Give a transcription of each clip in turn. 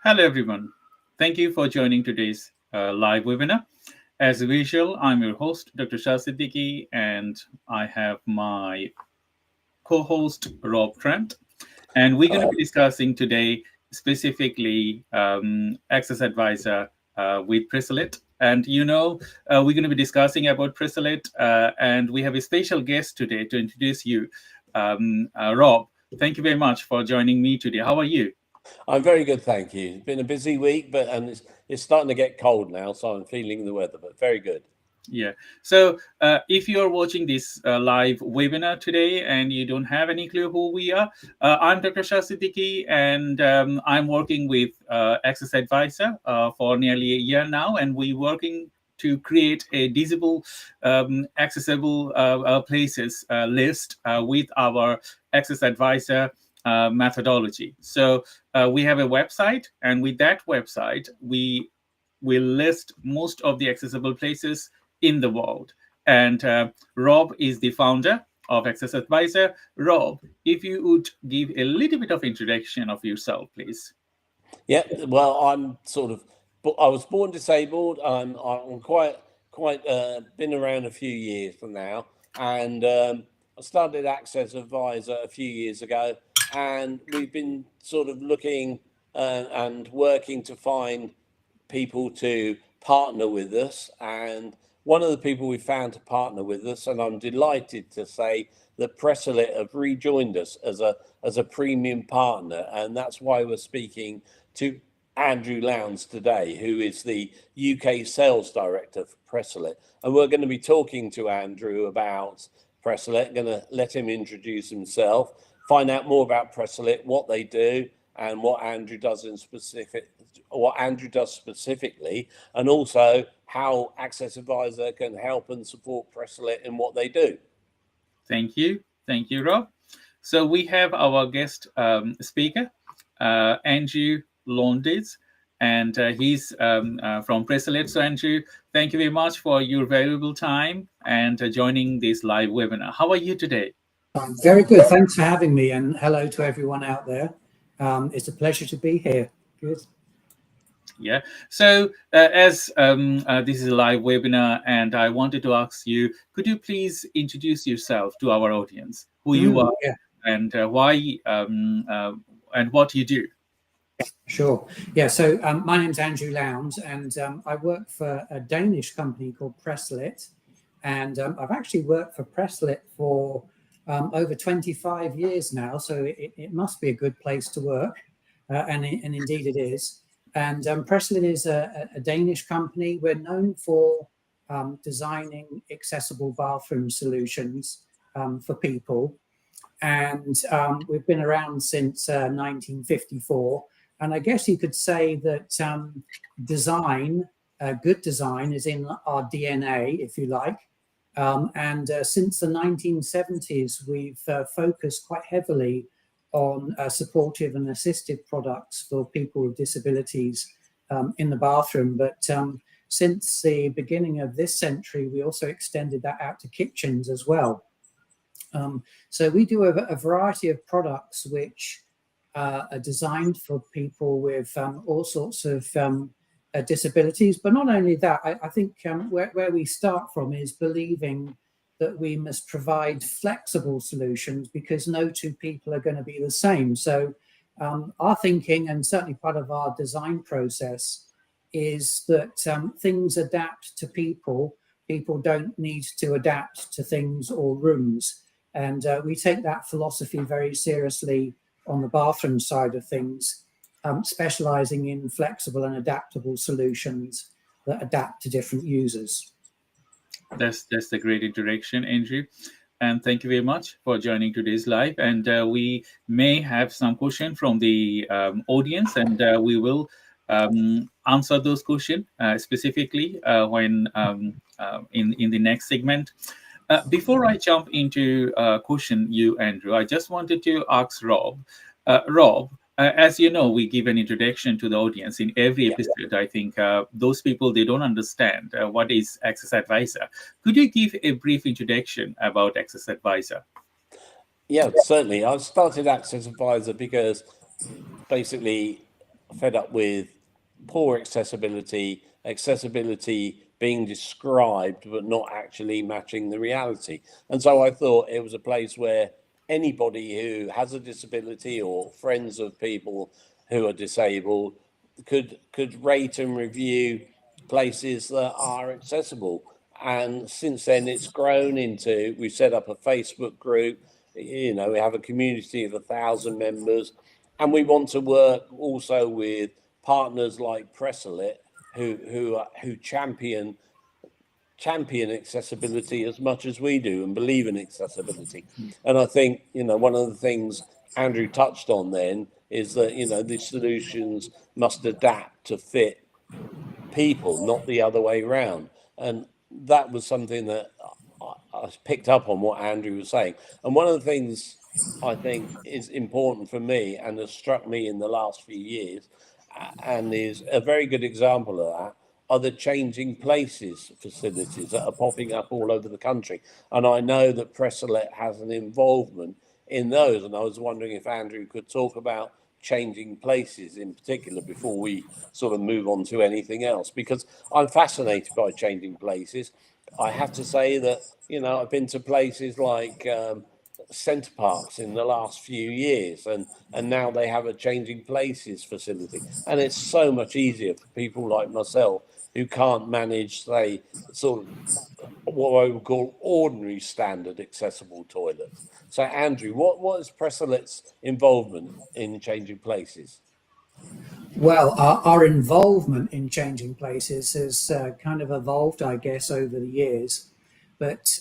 Hello, everyone. Thank you for joining today's live webinar. As usual, I'm your host, Dr. 𝗘𝗃𝗲𝗀𝗃, and I have my co-host, Rob Trent. And we're going to be discussing today specifically Access Advisor with Pressalit. And we're going to be discussing about Pressalit, and we have a special guest today to introduce you, Rob. Thank you very much for joining me today. How are you? I'm very good, thank you. It's been a busy week, but it's starting to get cold now, so I'm feeling the weather, but very good. Yeah. So if you're watching this live webinar today and you don't have any clue who we are, I'm Dr. 𝗘𝗃𝗲𝗃, and I'm working with Access Advisor for nearly a year now, and we're working to create a visible, accessible places list with our Access Advisor methodology. So we have a website, and with that website, we will list most of the accessible places in the world. And Rob is the founder of Access Advisor. Rob, if you would give a little bit of introduction of yourself, please. Yeah, well, I was born disabled. I'm quite been around a few years from now, and I started Access Advisor a few years ago, and we've been sort of looking and working to find people to partner with us, and one of the people we found to partner with us, and I'm delighted to say that Pressalit have rejoined us as a premium partner, and that's why we're speaking to Andrew Lowndes today, who is the UK sales director for Pressalit, and we're going to be talking to Andrew about Pressalit. Going to let him introduce himself, find out more about Pressalit, what they do, and what Andrew does specifically, and also how Access Advisor can help and support Pressalit in what they do. Thank you, Rob. So we have our guest speaker, Andrew Lowndes, and he's from Pressalit. So Andrew, thank you very much for your valuable time and joining this live webinar. How are you today? I'm very good. Thanks for having me, and hello to everyone out there. It's a pleasure to be here. Good. Yeah. So as this is a live webinar, and I wanted to ask you, could you please introduce yourself to our audience, who you are, and why, and what you do? Sure. Yeah. So my name's Andrew Lowndes, and I work for a Danish company called Pressalit, and I've actually worked for Pressalit for over 25 years now, so it must be a good place to work, and indeed it is. And Pressalit is a Danish company. We're known for designing accessible bathroom solutions for people, and we've been around since 1954. And I guess you could say that design, good design, is in our DNA, if you like. And since the 1970s, we've focused quite heavily on supportive and assistive products for people with disabilities in the bathroom. But since the beginning of this century, we also extended that out to kitchens as well. So we do a variety of products which are designed for people with all sorts of disabilities. But not only that, I think where we start from is believing that we must provide flexible solutions, because no two people are going to be the same. So our thinking, and certainly part of our design process, is that things adapt to people. People don't need to adapt to things or rooms. And we take that philosophy very seriously on the bathroom side of things, specializing in flexible and adaptable solutions that adapt to different users. That's a great introduction, Andrew, and thank you very much for joining today's live. And we may have some questions from the audience, and we will answer those questions specifically when in the next segment. Before I jump into question you, Andrew, I just wanted to ask Rob. Rob, as you know, we give an introduction to the audience in every episode. I think those people, they don't understand what is Access Advisor. Could you give a brief introduction about Access Advisor? Yeah, certainly. I started Access Advisor because basically fed up with poor accessibility being described but not actually matching the reality. And so I thought it was a place where anybody who has a disability or friends of people who are disabled could rate and review places that are accessible. And since then it's grown into, we set up a Facebook group, we have a community of 1,000 members, and we want to work also with partners like Pressalit who champion accessibility as much as we do and believe in accessibility. And I think, one of the things Andrew touched on then is that, the solutions must adapt to fit people, not the other way around. And that was something that I picked up on what Andrew was saying. And one of the things I think is important for me and has struck me in the last few years, and is a very good example of that, are the changing places facilities that are popping up all over the country. And I know that Pressalit has an involvement in those. And I was wondering if Andrew could talk about changing places in particular before we sort of move on to anything else, because I'm fascinated by changing places. I have to say that, I've been to places like centre parks in the last few years, and now they have a changing places facility, and it's so much easier for people like myself who can't manage, say, sort of what I would call ordinary standard accessible toilets. So Andrew, what is Presalit's involvement in changing places? Well, our involvement in changing places has kind of evolved, I guess, over the years. But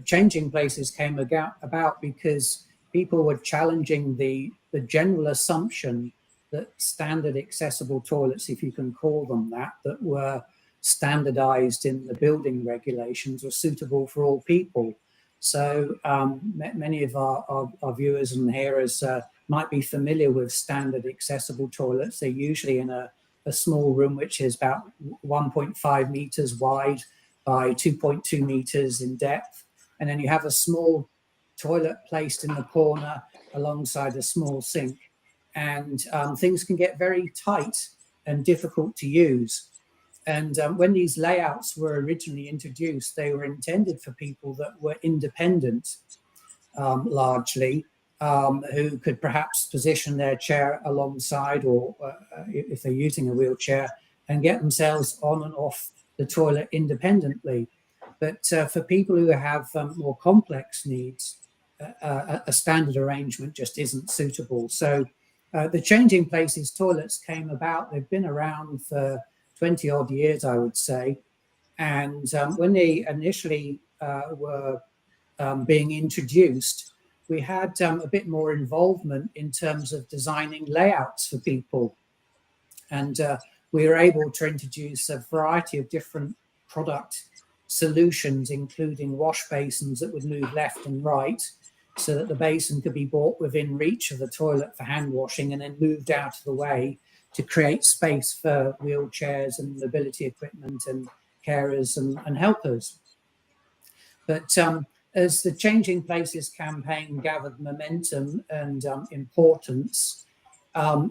changing places came about because people were challenging the general assumption that standard accessible toilets, if you can call them that were standardized in the building regulations, were suitable for all people. So many of our viewers and hearers might be familiar with standard accessible toilets. They're usually in a small room, which is about 1.5 meters wide by 2.2 meters in depth. And then you have a small toilet placed in the corner alongside a small sink. And things can get very tight and difficult to use. And when these layouts were originally introduced, they were intended for people that were independent, largely, who could perhaps position their chair alongside, or if they're using a wheelchair, and get themselves on and off the toilet independently. But for people who have more complex needs, a standard arrangement just isn't suitable. So the changing places toilets came about. They've been around for 20 odd years, I would say. And when they initially were being introduced, we had a bit more involvement in terms of designing layouts for people. And we were able to introduce a variety of different product solutions, including wash basins that would move left and right, so that the basin could be brought within reach of the toilet for hand washing and then moved out of the way to create space for wheelchairs and mobility equipment and carers and helpers. But as the Changing Places campaign gathered momentum and importance,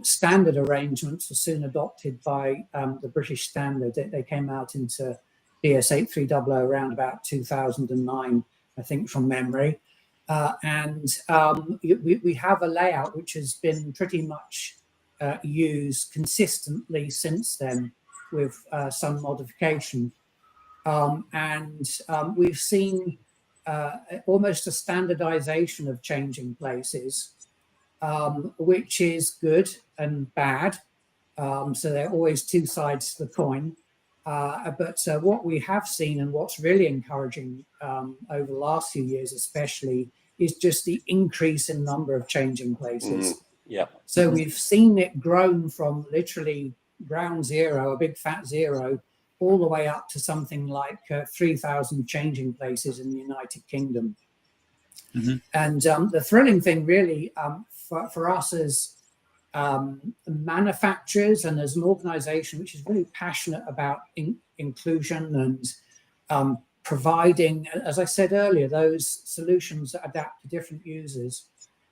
standard arrangements were soon adopted by the British Standard. They came out into BS 8300 around about 2009, I think, from memory. And we have a layout which has been pretty much used consistently since then, with some modification. And we've seen almost a standardization of changing places, which is good and bad. So there are always two sides to the coin. But what we have seen, and what's really encouraging over the last few years especially, is just the increase in number of changing places. Yeah. So we've seen it grown from literally ground zero, a big fat zero, all the way up to something like 3,000 changing places in the United Kingdom. Mm-hmm. And the thrilling thing really for us as manufacturers and as an organization which is really passionate about inclusion and providing, as I said earlier, those solutions that adapt to different users,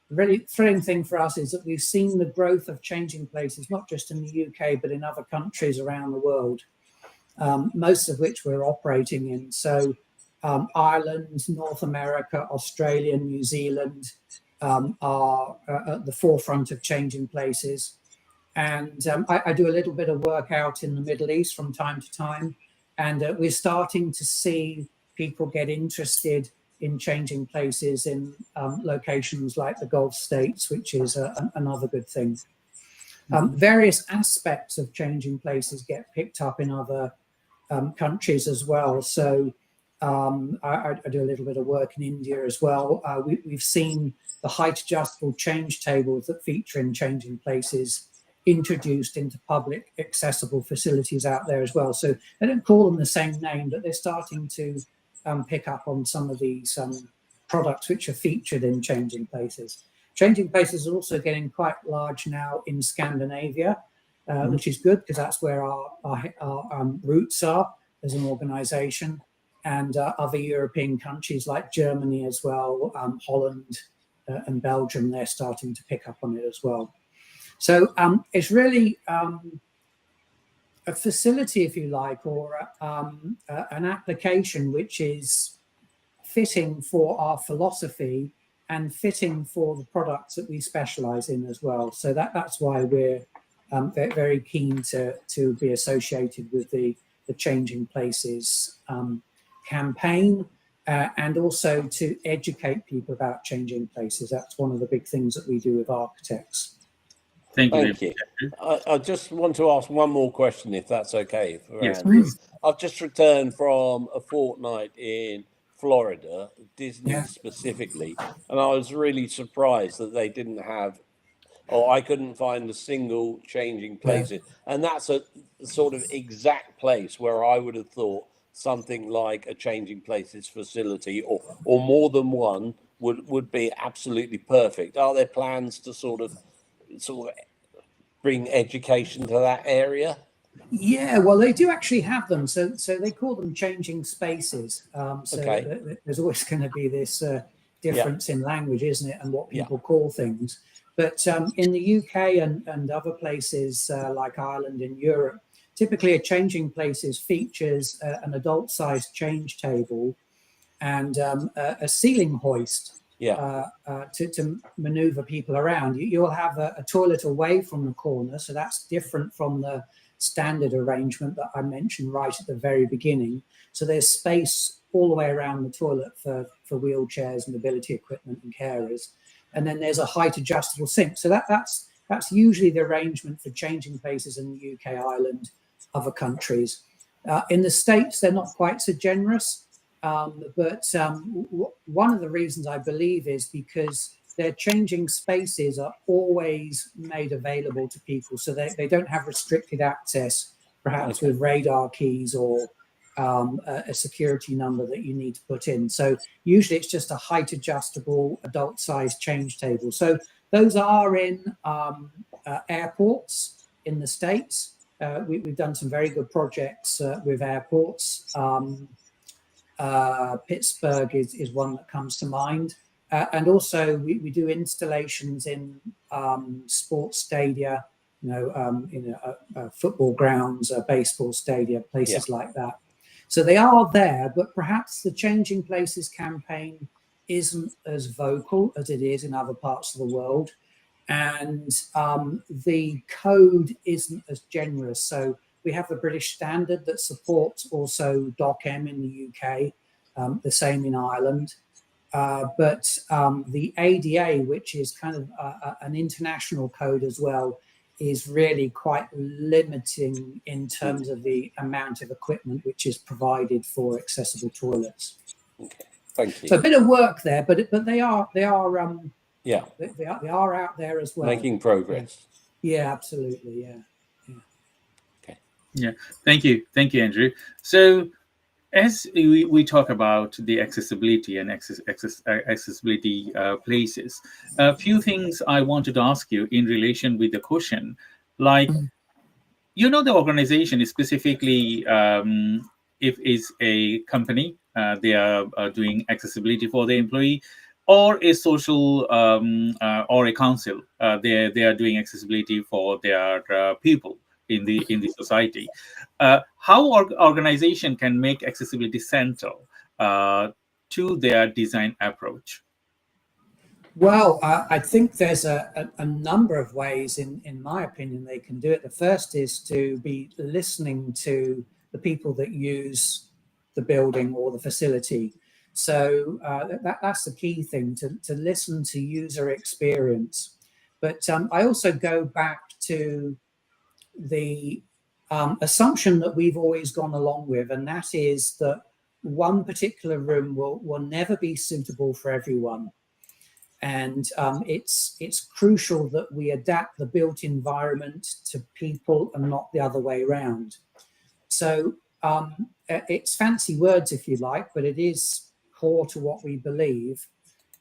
really thrilling thing for us is that we've seen the growth of changing places, not just in the UK, but in other countries around the world, most of which we're operating in. So Ireland, North America, Australia, New Zealand are at the forefront of changing places. And I do a little bit of work out in the Middle East from time to time. And we're starting to see people get interested in changing places in locations like the Gulf states, which is another good thing. Various aspects of changing places get picked up in other countries as well. So I do a little bit of work in India as well. We've seen the height adjustable change tables that feature in changing places introduced into public accessible facilities out there as well. So they don't call them the same name, but they're starting to pick up on some of these products which are featured in changing places. Changing places are also getting quite large now in Scandinavia, which is good because that's where our roots are as an organization, and other European countries like Germany as well, Holland and Belgium, they're starting to pick up on it as well. So it's really a facility, if you like, or an application which is fitting for our philosophy and fitting for the products that we specialize in as well. So that's why we're very keen to be associated with the Changing Places campaign, and also to educate people about changing places. That's one of the big things that we do with architects. Thank you. Thank you. I just want to ask one more question, if that's okay. Yes, please. I've just returned from a fortnight in Florida, Disney specifically, and I was really surprised that they didn't have, or I couldn't find a single changing places. And that's a sort of exact place where I would have thought something like a changing places facility or more than one would be absolutely perfect. Are there plans to sort of bring education to that area? Yeah, well, they do actually have them. So they call them changing spaces. There's always going to be this difference in language, isn't it, and what people call things. But in the UK and other places like Ireland and Europe, typically a changing places features an adult-sized change table and a ceiling hoist to maneuver people around. You'll have a toilet away from the corner, so that's different from the standard arrangement that I mentioned right at the very beginning. So there's space all the way around the toilet for wheelchairs, mobility equipment and carers. And then there's a height adjustable sink. So that's usually the arrangement for changing places in the UK, Ireland, other countries. In the States, they're not quite so generous. But one of the reasons I believe is because their changing spaces are always made available to people. So they don't have restricted access, perhaps with radar keys or a security number that you need to put in. So usually it's just a height adjustable adult size change table. So those are in airports in the States. We've done some very good projects with airports. Pittsburgh is one that comes to mind. And also we do installations in sports stadia, football grounds, baseball stadia, places like that. So they are there, but perhaps the Changing Places campaign isn't as vocal as it is in other parts of the world. And the code isn't as generous. So we have the British standard that supports also DOCM in the UK, the same in Ireland. But the ADA, which is kind of an international code as well, is really quite limiting in terms of the amount of equipment which is provided for accessible toilets. Okay, thank you. So a bit of work there, but they are out there as well, making progress. Yeah, absolutely. Yeah. Okay. Yeah. Thank you, Andrew. So as we talk about the accessibility and accessibility places, a few things I wanted to ask you in relation with the question, like, the organization is specifically, if it's a company, they are doing accessibility for the employee, or a social or a council. They are doing accessibility for their people in the society. How organization can make accessibility central to their design approach? Well, I think there's a number of ways, in my opinion, they can do it. The first is to be listening to the people that use the building or the facility. So that's the key thing, to listen to user experience. But I also go back to the assumption that we've always gone along with, and that is that one particular room will never be suitable for everyone. And it's crucial that we adapt the built environment to people and not the other way around. So it's fancy words, if you like, but it is core to what we believe.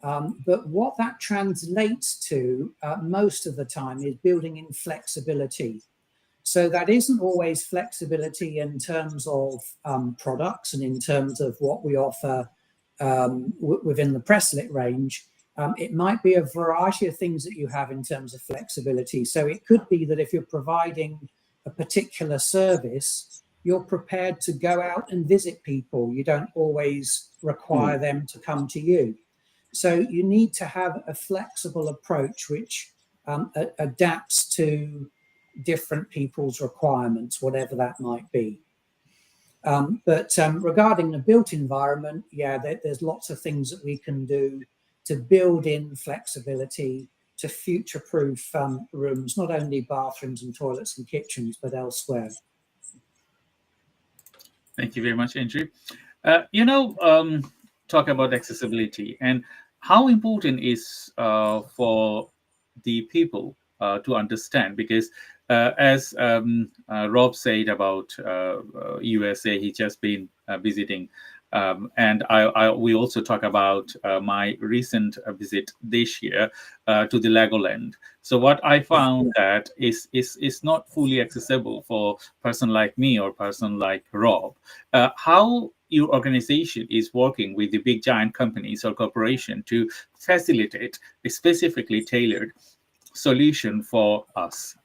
But what that translates to most of the time is building in flexibility. So that isn't always flexibility in terms of products and in terms of what we offer within the Pressalit range. It might be a variety of things that you have in terms of flexibility. So it could be that if you're providing a particular service, you're prepared to go out and visit people. You don't always require them to come to you. So you need to have a flexible approach which adapts to different people's requirements, whatever that might be. But regarding the built environment, yeah, there's lots of things that we can do to build in flexibility, to future-proof rooms, not only bathrooms and toilets and kitchens, but elsewhere. Thank you very much, Andrew. Talk about accessibility and how important is for the people to understand, because as Rob said about USA, he's just been visiting. And we also talk about my recent visit this year to the Legoland. So what I found that is not fully accessible for a person like me or person like Rob. How your organization is working with the big giant companies or corporation to facilitate a specifically tailored solution for us?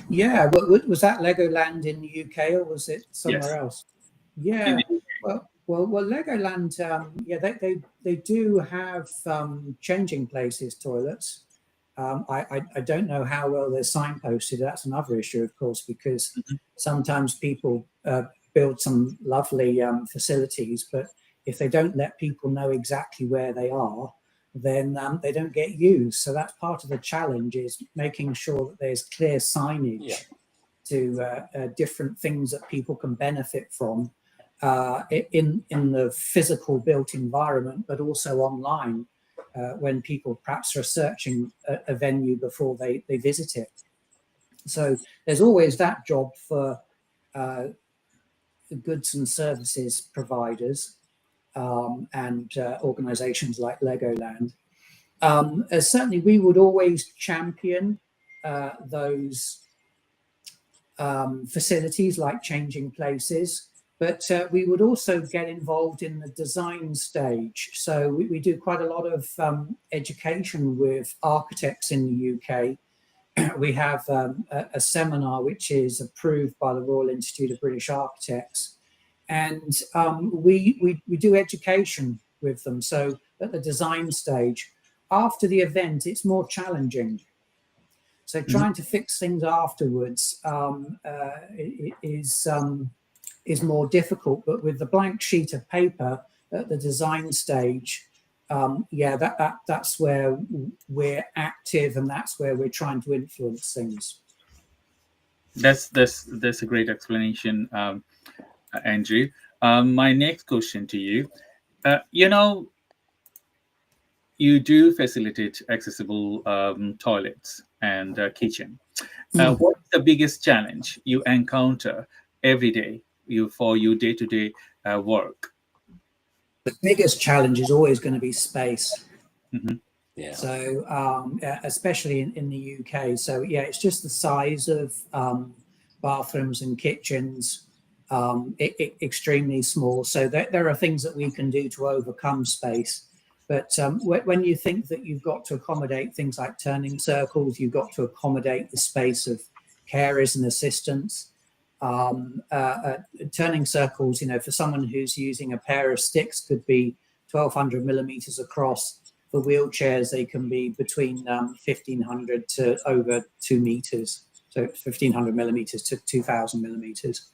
Yeah, was that Legoland in the UK or was it somewhere else? Yeah, well, Legoland, yeah, they do have changing places toilets. I don't know how well they're signposted. That's another issue, of course, because sometimes people build some lovely facilities, but if they don't let people know exactly where they are, then they don't get used. So that's part of the challenge, is making sure that there's clear signage to different things that people can benefit from in the physical built environment, but also online when people perhaps are searching a venue before they visit it. So there's always that job for the goods and services providers and organizations like Legoland. Certainly we would always champion those facilities like changing places, but we would also get involved in the design stage. So we do quite a lot of education with architects in the UK. We have a seminar which is approved by the Royal Institute of British Architects, and we do education with them. So at the design stage, after the event, it's more challenging. So trying to fix things afterwards is more difficult. But with the blank sheet of paper at the design stage, yeah, that's where we're active, and that's where we're trying to influence things. That's a great explanation, Andrew. My next question to you, you do facilitate accessible toilets and kitchen. What's the biggest challenge you encounter every day for your day-to-day work? The biggest challenge is always going to be space. Yeah. So especially in the UK. So yeah, it's just the size of bathrooms and kitchens, extremely small. So there are things that we can do to overcome space. But when you think that you've got to accommodate things like turning circles, you've got to accommodate the space of carers and assistants. Turning circles, for someone who's using a pair of sticks could be 1,200 millimeters across. For wheelchairs, they can be between 1,500 to over 2 meters. So 1,500 millimeters to 2,000 millimeters.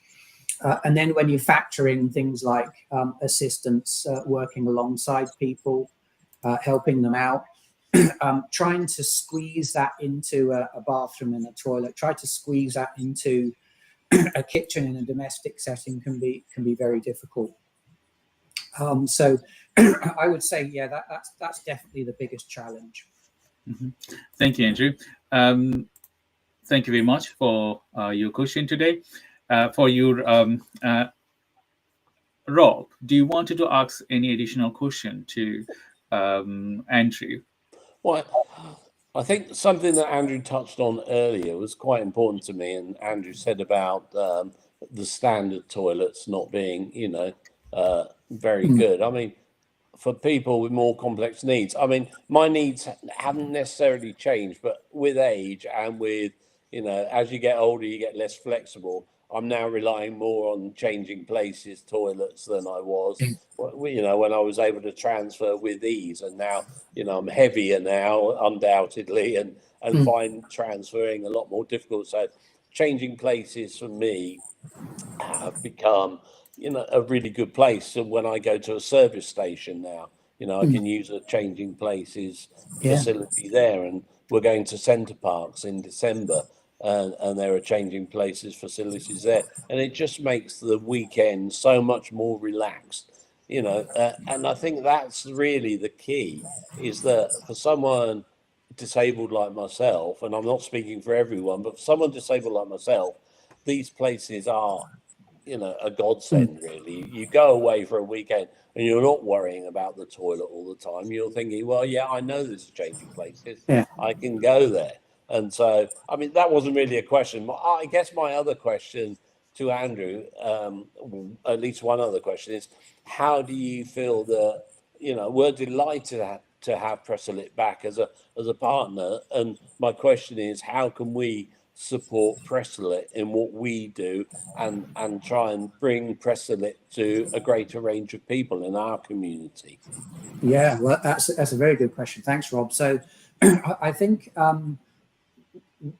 And then when you factor in things like assistants working alongside people, helping them out, trying to squeeze that into a bathroom and a toilet, try to squeeze that into a kitchen in a domestic setting can be very difficult. So I would say, yeah, that's definitely the biggest challenge. Mm-hmm. Thank you, Andrew. Thank you very much for your question today. For your Rob, do you want to ask any additional question to Andrew? Well, I think something that Andrew touched on earlier was quite important to me, and Andrew said about the standard toilets not being, very good. I mean, for people with more complex needs, I mean, my needs haven't necessarily changed, but with age and with, as you get older, you get less flexible. I'm now relying more on changing places, toilets than I was, when I was able to transfer with ease. And now, I'm heavier now, undoubtedly, and find transferring a lot more difficult. So changing places for me have become, a really good place. So when I go to a service station now, I can use a changing places facility there. And we're going to Centre Parks in December. And there are changing places facilities there, and it just makes the weekend so much more relaxed, and I think that's really the key, is that for someone disabled like myself, and I'm not speaking for everyone, but for someone disabled like myself, these places are, a godsend, really. You go away for a weekend and you're not worrying about the toilet all the time. You're thinking, well, yeah, I know there's changing places. I can go there. And so, I mean, that wasn't really a question. I guess my other question to Andrew, at least one other question, is how do you feel that, we're delighted to have Pressalit back as a partner. And my question is, how can we support Pressalit in what we do and try and bring Pressalit to a greater range of people in our community? Yeah, well, that's a very good question. Thanks, Rob. So I think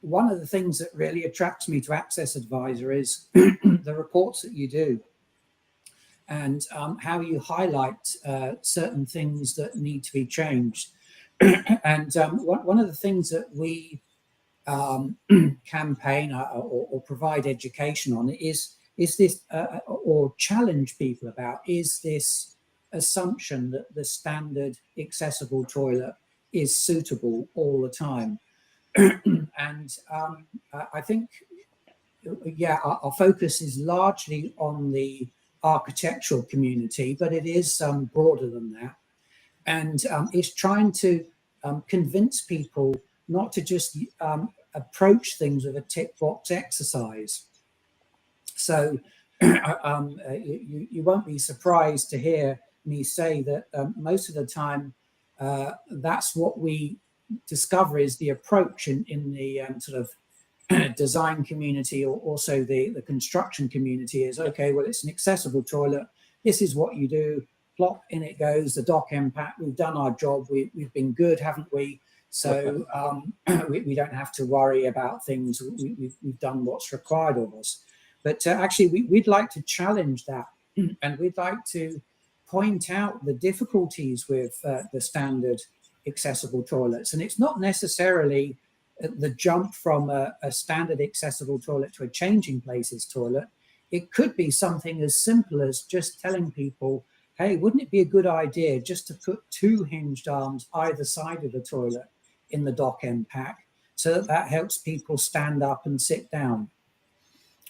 one of the things that really attracts me to Access Advisor is the reports that you do, and how you highlight certain things that need to be changed. And one of the things that we campaign or provide education on is this, or challenge people about, is this assumption that the standard accessible toilet is suitable all the time. And I think, our focus is largely on the architectural community, but it is broader than that. And it's trying to convince people not to just approach things with a tick box exercise. So you won't be surprised to hear me say that most of the time that's what we discover is the approach in the sort of design community, or also the construction community, is, okay, well, it's an accessible toilet. This is what you do. Plop, in it goes, the dock impact. We've done our job. We've been good, haven't we? So we don't have to worry about things. We've done what's required of us. But actually, we'd like to challenge that, and we'd like to point out the difficulties with the standard accessible toilets. And it's not necessarily the jump from a standard accessible toilet to a changing places toilet. It could be something as simple as just telling people, hey, wouldn't it be a good idea just to put 2 hinged arms either side of the toilet in the dock end pack, so that helps people stand up and sit down?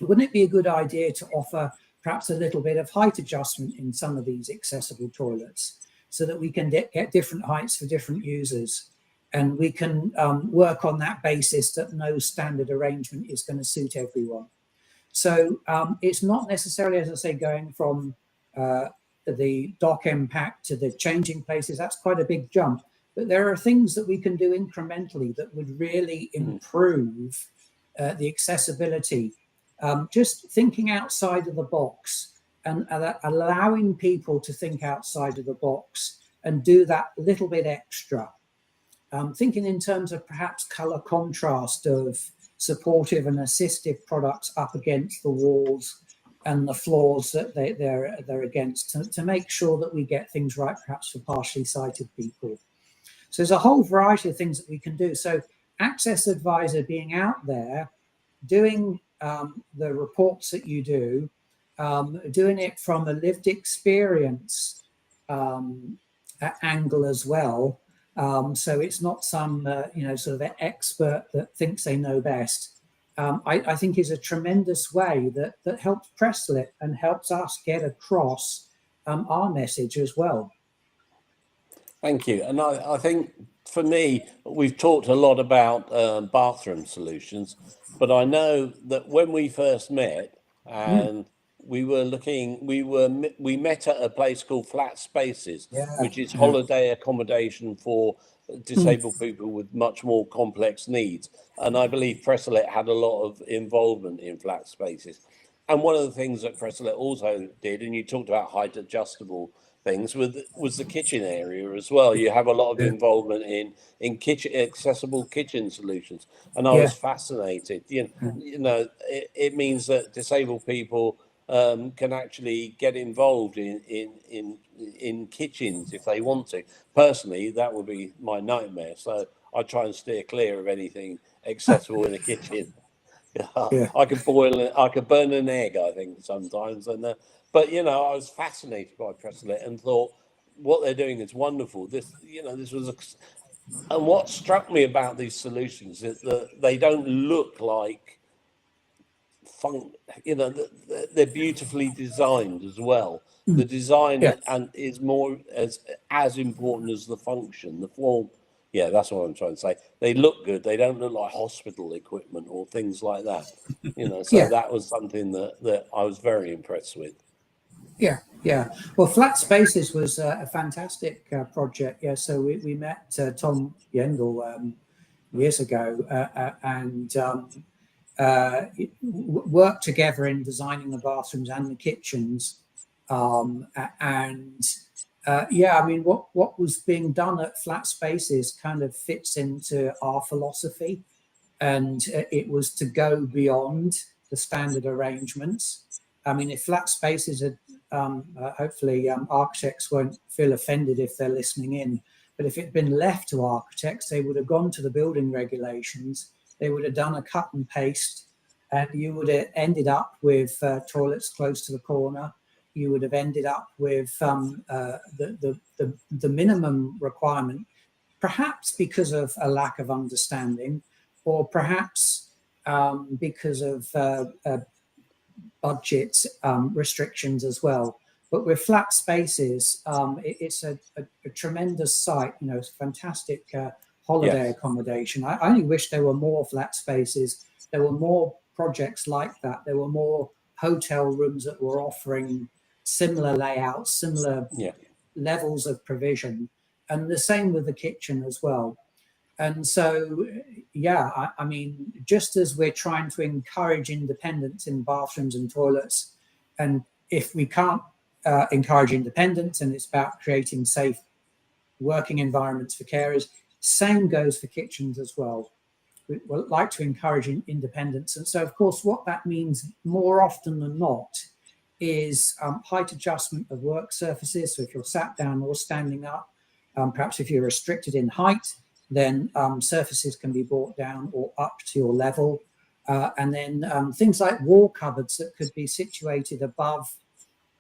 Wouldn't it be a good idea to offer perhaps a little bit of height adjustment in some of these accessible toilets, so that we can get different heights for different users, and we can work on that basis that no standard arrangement is going to suit everyone? So it's not necessarily, as I say, going from the the dock impact to the changing places, that's quite a big jump. But there are things that we can do incrementally that would really improve the accessibility. Just thinking outside of the box and allowing people to think outside of the box and do that little bit extra. Thinking in terms of perhaps color contrast of supportive and assistive products up against the walls and the floors that they're against, to make sure that we get things right, perhaps for partially sighted people. So there's a whole variety of things that we can do. So Access Advisor being out there, doing the reports that you do, doing it from a lived experience angle as well. So it's not some sort of expert that thinks they know best. I think is a tremendous way that helps Pressalit and helps us get across our message as well. Thank you. And I think for me, we've talked a lot about bathroom solutions, but I know that when we first met and we met at a place called Flat Spaces, which is holiday accommodation for disabled people with much more complex needs. And I believe Pressalit had a lot of involvement in Flat Spaces. And one of the things that Pressalit also did, and you talked about height adjustable things, was the kitchen area as well. You have a lot of involvement in kitchen accessible kitchen solutions, and I was fascinated. It means that disabled people can actually get involved in kitchens if they want to. Personally, that would be my nightmare. So I try and steer clear of anything accessible in a kitchen. I could burn an egg, I think, sometimes. But I was fascinated by Pressalit and thought what they're doing is wonderful. And what struck me about these solutions is that they don't look like they're beautifully designed as well. The design and is more as important as the function, the form. Yeah, that's what I'm trying to say. They look good. They don't look like hospital equipment or things like that. So that was something that I was very impressed with. Yeah. Well, Flat Spaces was a fantastic project. Yeah, so we met Tom Yendall years ago and worked together in designing the bathrooms and the kitchens. I mean, what was being done at Flat Spaces kind of fits into our philosophy, and it was to go beyond the standard arrangements. I mean, if Flat Spaces had, hopefully architects won't feel offended if they're listening in, but if it had been left to architects, they would have gone to the building regulations, they would have done a cut and paste, and you would have ended up with toilets close to the corner. You would have ended up with the minimum requirement, perhaps because of a lack of understanding, or perhaps because of budget restrictions as well. But with Flat Spaces, it's a tremendous site. It's a fantastic holiday accommodation. I only wish there were more Flat Spaces. There were more projects like that. There were more hotel rooms that were offering similar layouts, similar levels of provision, and the same with the kitchen as well. And so, I mean, just as we're trying to encourage independence in bathrooms and toilets, and if we can't encourage independence, and it's about creating safe working environments for carers, same goes for kitchens as well. We like to encourage independence. And so, of course, what that means more often than not is height adjustment of work surfaces. So if you're sat down or standing up, perhaps if you're restricted in height, then surfaces can be brought down or up to your level. And then things like wall cupboards that could be situated above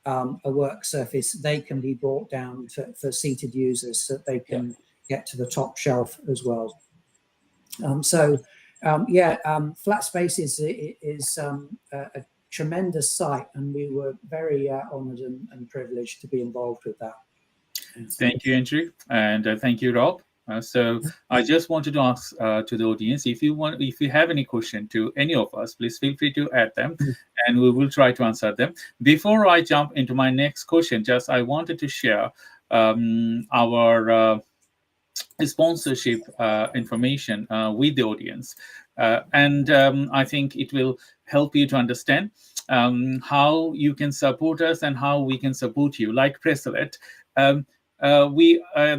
a work surface, they can be brought down for seated users so that they can get to the top shelf as well. Flat Spaces is a tremendous site, and we were very honoured and privileged to be involved with that. Thank you, Andrew, and thank you, Rob. So I just wanted to ask to the audience, if you have any question to any of us, please feel free to add them, and we will try to answer them. Before I jump into my next question, I wanted to share our sponsorship information with the audience, and I think it will help you to understand how you can support us and how we can support you. Like Pressalit,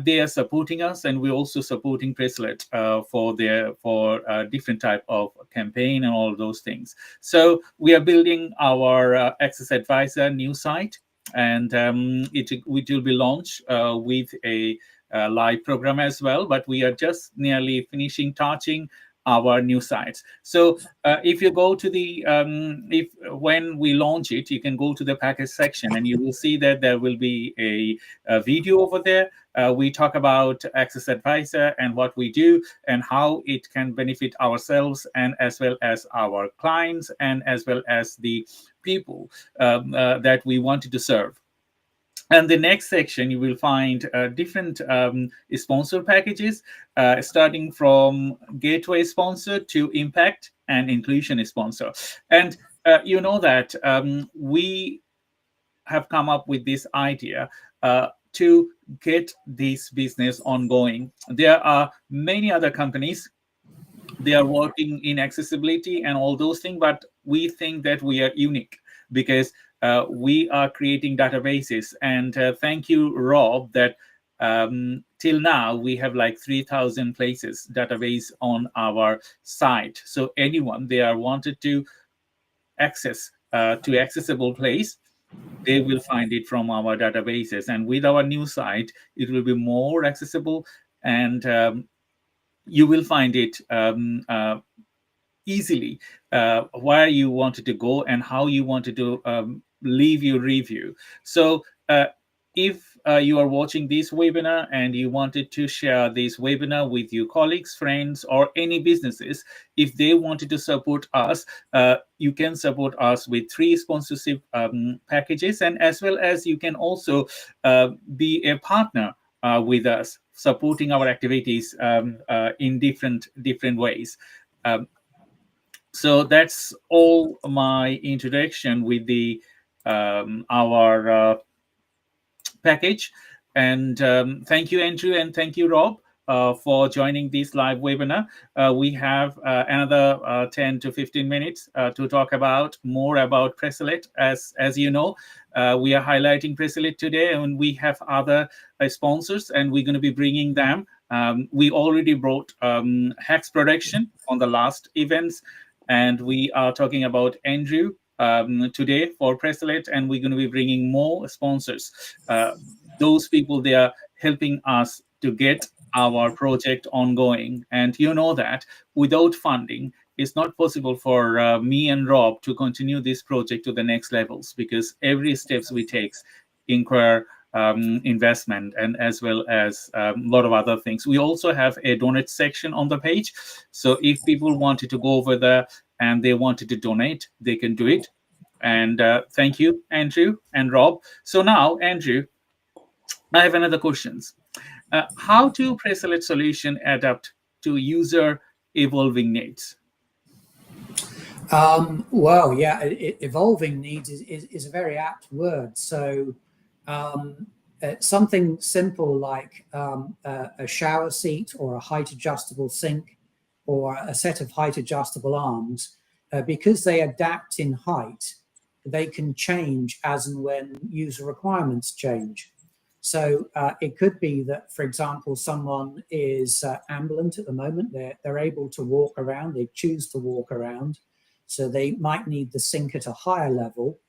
they are supporting us, and we're also supporting Pressalit for different type of campaign and all those things. So we are building our Access Advisor new site, and it will be launched with a live program as well, but we are just nearly finishing touching our new sites. So if you go to the when we launch it, you can go to the package section, and you will see that there will be a video over there. We talk about Access Advisor and what we do and how it can benefit ourselves, and as well as our clients, and as well as the people that we wanted to serve. And the next section, you will find different sponsor packages, starting from Gateway Sponsor to Impact and Inclusion Sponsor. And you know that we have come up with this idea to get this business ongoing. There are many other companies. They are working in accessibility and all those things, but we think that we are unique because we are creating databases. And thank you, Rob, that till now we have like 3,000 places database on our site. So anyone they are wanted to access to accessible place, they will find it from our databases. And with our new site, it will be more accessible, and you will find it easily where you wanted to go and how you wanted to leave your review. So if you are watching this webinar and you wanted to share this webinar with your colleagues, friends, or any businesses, if they wanted to support us, you can support us with 3 sponsorship packages, and as well as you can also be a partner with us, supporting our activities in different ways. So that's all my introduction with the our package. And thank you, Andrew, and thank you, Rob, for joining this live webinar. We have another 10 to 15 minutes to talk about more about Pressalit. As you know, we are highlighting Pressalit today, and we have other sponsors, and we're going to be bringing them. We already brought HEX Production on the last events, and we are talking about Andrew today for Pressalit, and we're going to be bringing more sponsors. Those people, they are helping us to get our project ongoing. And you know that without funding, it's not possible for me and Rob to continue this project to the next levels, because every steps we take require investment, and as well as a lot of other things. We also have a donate section on the page. So if people wanted to go over there and they wanted to donate, they can do it. And thank you, Andrew and Rob. So now, Andrew, I have another questions. How do Pressalit solution adapt to user evolving needs? Well, yeah, evolving needs is a very apt word. So something simple like a shower seat or a height adjustable sink or a set of height adjustable arms, because they adapt in height, they can change as and when user requirements change. So it could be that, for example, someone is ambulant at the moment. They're able to walk around. They choose to walk around. So they might need the sink at a higher level.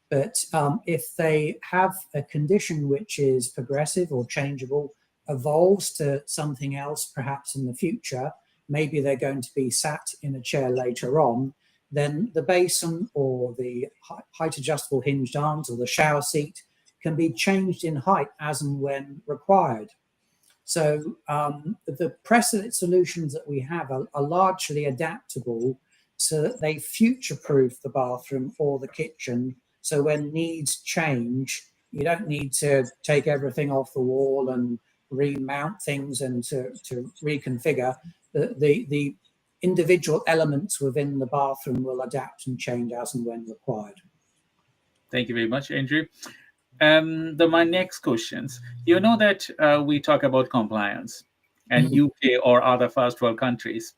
But if they have a condition which is progressive or changeable, evolves to something else perhaps in the future, maybe they're going to be sat in a chair later on, then the basin or the height adjustable hinged arms or the shower seat can be changed in height as and when required. So the Pressalit solutions that we have are largely adaptable so that they future-proof the bathroom or the kitchen. So when needs change, you don't need to take everything off the wall and remount things and to reconfigure, the individual elements within the bathroom will adapt and change as and when required. Thank you very much, Andrew. My next questions. You know that we talk about compliance, and UK or other first world countries,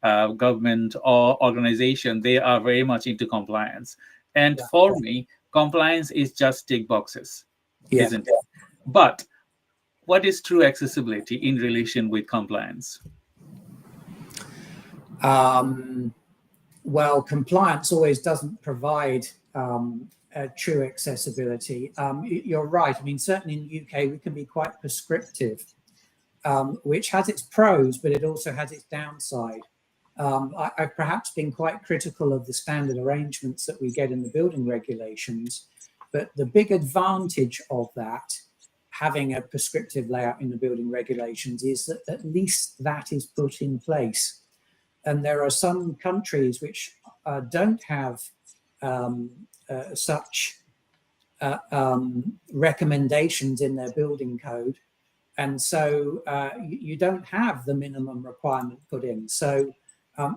government or organization, they are very much into compliance. And for me, compliance is just tick boxes, isn't it? But what is true accessibility in relation with compliance? Well, compliance always doesn't provide true accessibility. You're right. I mean, certainly in the UK, we can be quite prescriptive, which has its pros, but it also has its downside. I've perhaps been quite critical of the standard arrangements that we get in the building regulations, but the big advantage of that, having a prescriptive layout in the building regulations, is that at least that is put in place. And there are some countries which don't have such recommendations in their building code. And so you don't have the minimum requirement put in. So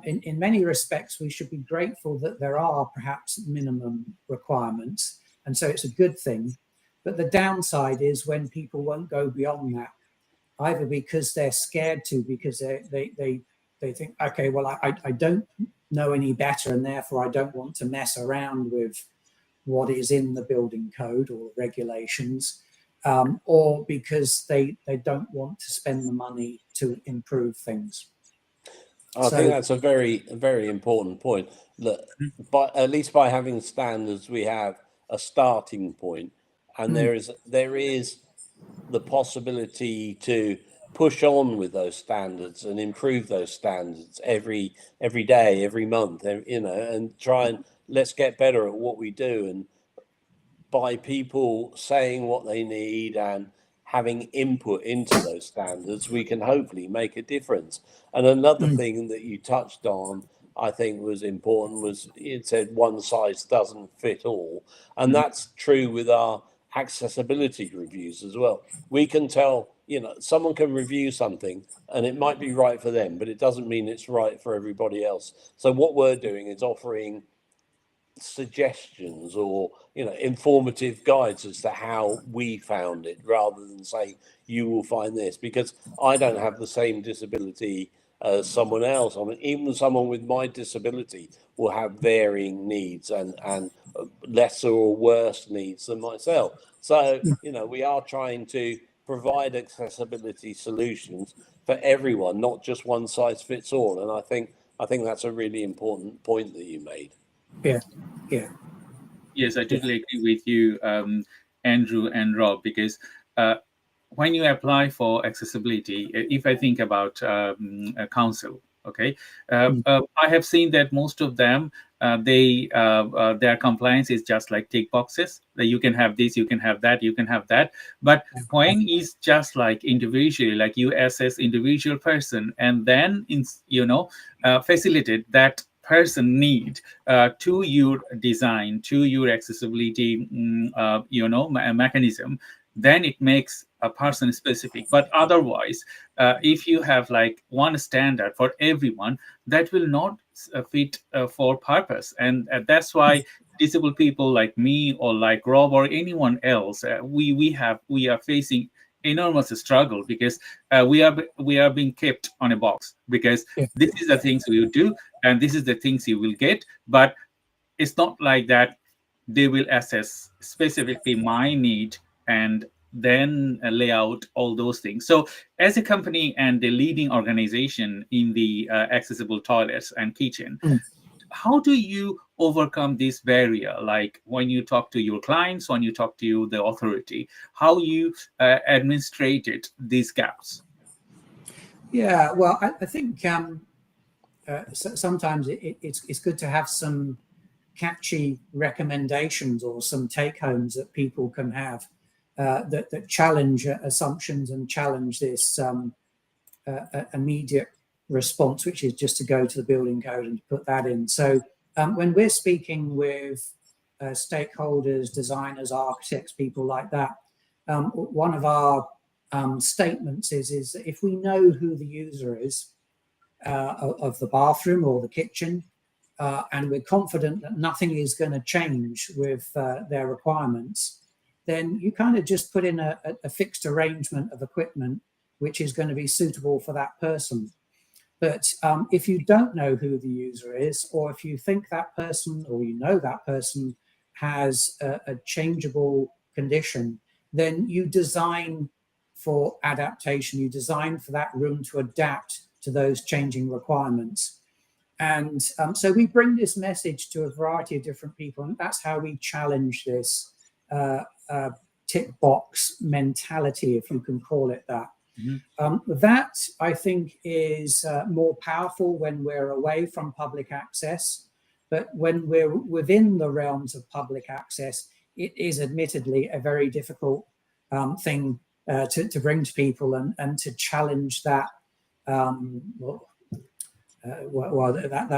in many respects, we should be grateful that there are perhaps minimum requirements. And so it's a good thing. But the downside is when people won't go beyond that, either because they're scared to, because they think, okay, well, I don't know any better, and therefore I don't want to mess around with what is in the building code or regulations, or because they don't want to spend the money to improve things. I think that's a very important point. That at least by having standards, we have a starting point, and there is the possibility to push on with those standards and improve those standards every day, every month, and try and let's get better at what we do. And by people saying what they need and having input into those standards, we can hopefully make a difference. And another thing that you touched on, I think was important, was it said one size doesn't fit all. And that's true with our accessibility reviews as well. We can tell, someone can review something and it might be right for them, but it doesn't mean it's right for everybody else. So what we're doing is offering suggestions or informative guides as to how we found it, rather than saying you will find this, because I don't have the same disability as someone else. I mean, even someone with my disability will have varying needs and lesser or worse needs than myself. So we are trying to provide accessibility solutions for everyone, not just one size fits all. And I think that's a really important point that you made. Yeah. Yes, I totally agree with you, Andrew and Rob, because when you apply for accessibility, if I think about a council, okay, I have seen that most of them, their compliance is just like tick boxes. That you can have this, you can have that, you can have that. But when is just like individually, like you assess individual person, and then facilitate that person need to your design, to your accessibility, mechanism, then it makes a person specific. But otherwise, if you have like one standard for everyone, that will not fit for purpose. And that's why disabled people like me or like Rob or anyone else, we are facing enormous struggle, because we are being kept on a box, because this is the things we will do and this is the things you will get. But it's not like that. They will assess specifically my need and then lay out all those things. So as a company and a leading organization in the accessible toilets and kitchen, how do you overcome this barrier? Like when you talk to your clients, when you talk to the authority, how you administrated these gaps? Yeah, well, I think sometimes it's good to have some catchy recommendations or some take-homes that people can have that challenge assumptions and challenge this immediate response, which is just to go to the building code and put that in. So when we're speaking with stakeholders, designers, architects, people like that, one of our statements is that if we know who the user is of the bathroom or the kitchen, and we're confident that nothing is going to change with their requirements, then you kind of just put in a fixed arrangement of equipment which is going to be suitable for that person. But if you don't know who the user is, or if you think that person, or you know that person has a changeable condition, then you design for adaptation. You design for that room to adapt to those changing requirements. And so we bring this message to a variety of different people, and that's how we challenge this tick box mentality, if you can call it that. That, I think, is more powerful when we're away from public access. But when we're within the realms of public access, it is admittedly a very difficult thing to bring to people and to challenge that, that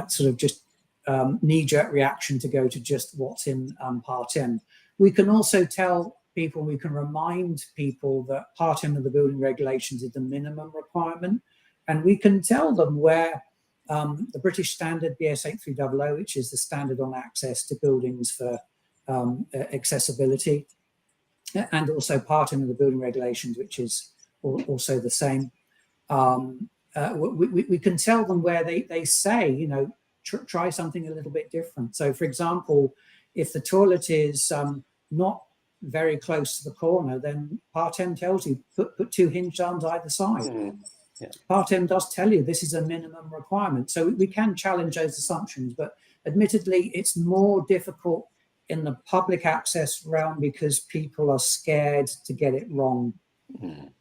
sort of just knee-jerk reaction to go to just what's in Part M. We can also tell people, we can remind people that Part M of the building regulations is the minimum requirement, and we can tell them where the British standard BS 8300, which is the standard on access to buildings for accessibility, and also Part M of the building regulations, which is also the same. We can tell them where they say, you know, try something a little bit different. So, for example, if the toilet is not very close to the corner, then Part M tells you put two hinge arms either side. Yeah. Part M does tell you this is a minimum requirement. So we can challenge those assumptions, but admittedly, it's more difficult in the public access realm because people are scared to get it wrong.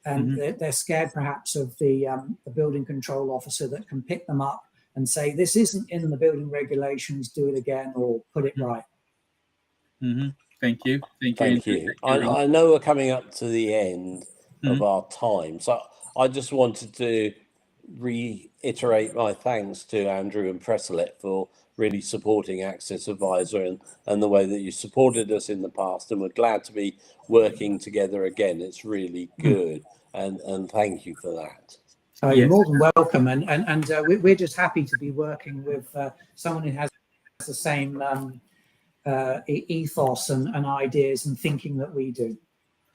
And they're scared perhaps of the building control officer that can pick them up and say, this isn't in the building regulations, do it again or put it right. Thank you. Thank you. I know we're coming up to the end of our time, so I just wanted to reiterate my thanks to Andrew and Pressalit for really supporting Access Advisor and the way that you supported us in the past, and we're glad to be working together again. It's really good, and thank you for that. You're more than welcome, and we're just happy to be working with someone who has the same ethos and ideas and thinking that we do.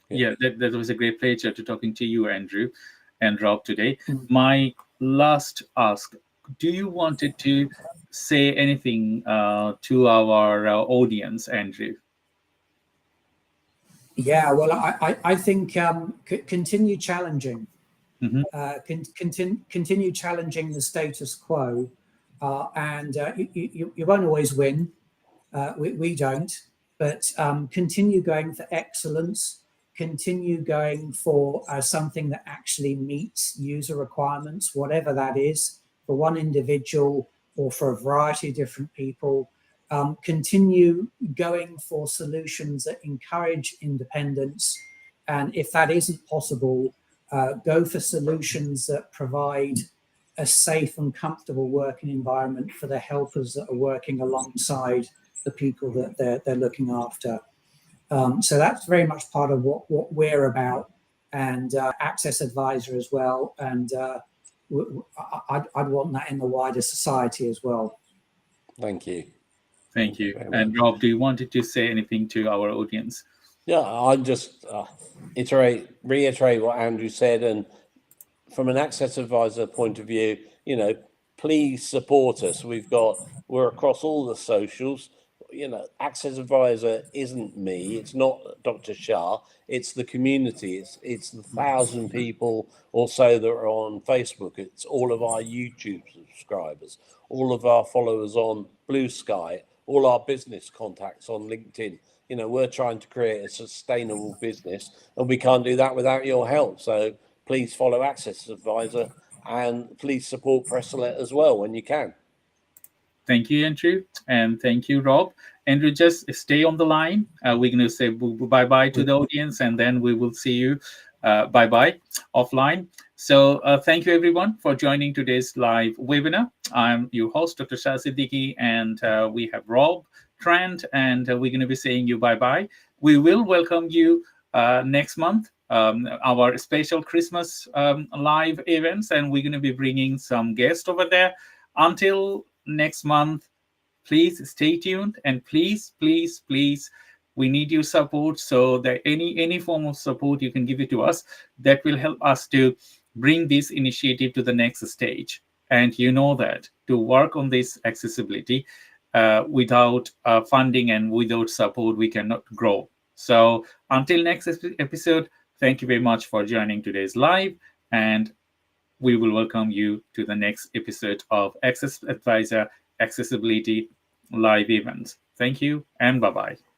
Yeah, that was a great pleasure to talking to you, Andrew and Rob, today. My last ask, do you wanted to say anything to our audience, Andrew? Yeah, well, I think continue challenging. Continue challenging the status quo, and you won't always win. We don't, but continue going for excellence. Continue going for something that actually meets user requirements, whatever that is, for one individual or for a variety of different people. Continue going for solutions that encourage independence. And if that isn't possible, go for solutions that provide a safe and comfortable working environment for the helpers that are working alongside the people that they're looking after. So that's very much part of what we're about, and Access Advisor as well. And I'd want that in the wider society as well. Thank you. Thank you. And Rob, do you wanted to say anything to our audience? Yeah, I'll just reiterate what Andrew said. And from an Access Advisor point of view, you know, please support us. We're across all the socials. You know, Access Advisor isn't me. It's not Dr. Shah. It's the community. It's the 1,000 people or so that are on Facebook. It's all of our YouTube subscribers, all of our followers on Blue Sky, all our business contacts on LinkedIn. You know, we're trying to create a sustainable business, and we can't do that without your help. So please follow Access Advisor, and please support Pressalit as well when you can. Thank you, Andrew, and thank you, Rob. Andrew, just stay on the line. We're going to say bye-bye to the audience, and then we will see you bye-bye offline. So thank you, everyone, for joining today's live webinar. I'm your host, Dr. 𝗘𝗃𝗃 Siddiqui, and we have Rob, Trent, and we're going to be saying you bye-bye. We will welcome you next month our special Christmas live events, and we're going to be bringing some guests over there. Until next month, please stay tuned, and please, we need your support. So that any form of support you can give it to us, that will help us to bring this initiative to the next stage. And you know that to work on this accessibility, without funding and without support, we cannot grow. So until next episode, thank you very much for joining today's live, and we will welcome you to the next episode of Access Advisor Accessibility Live Events. Thank you, and bye-bye.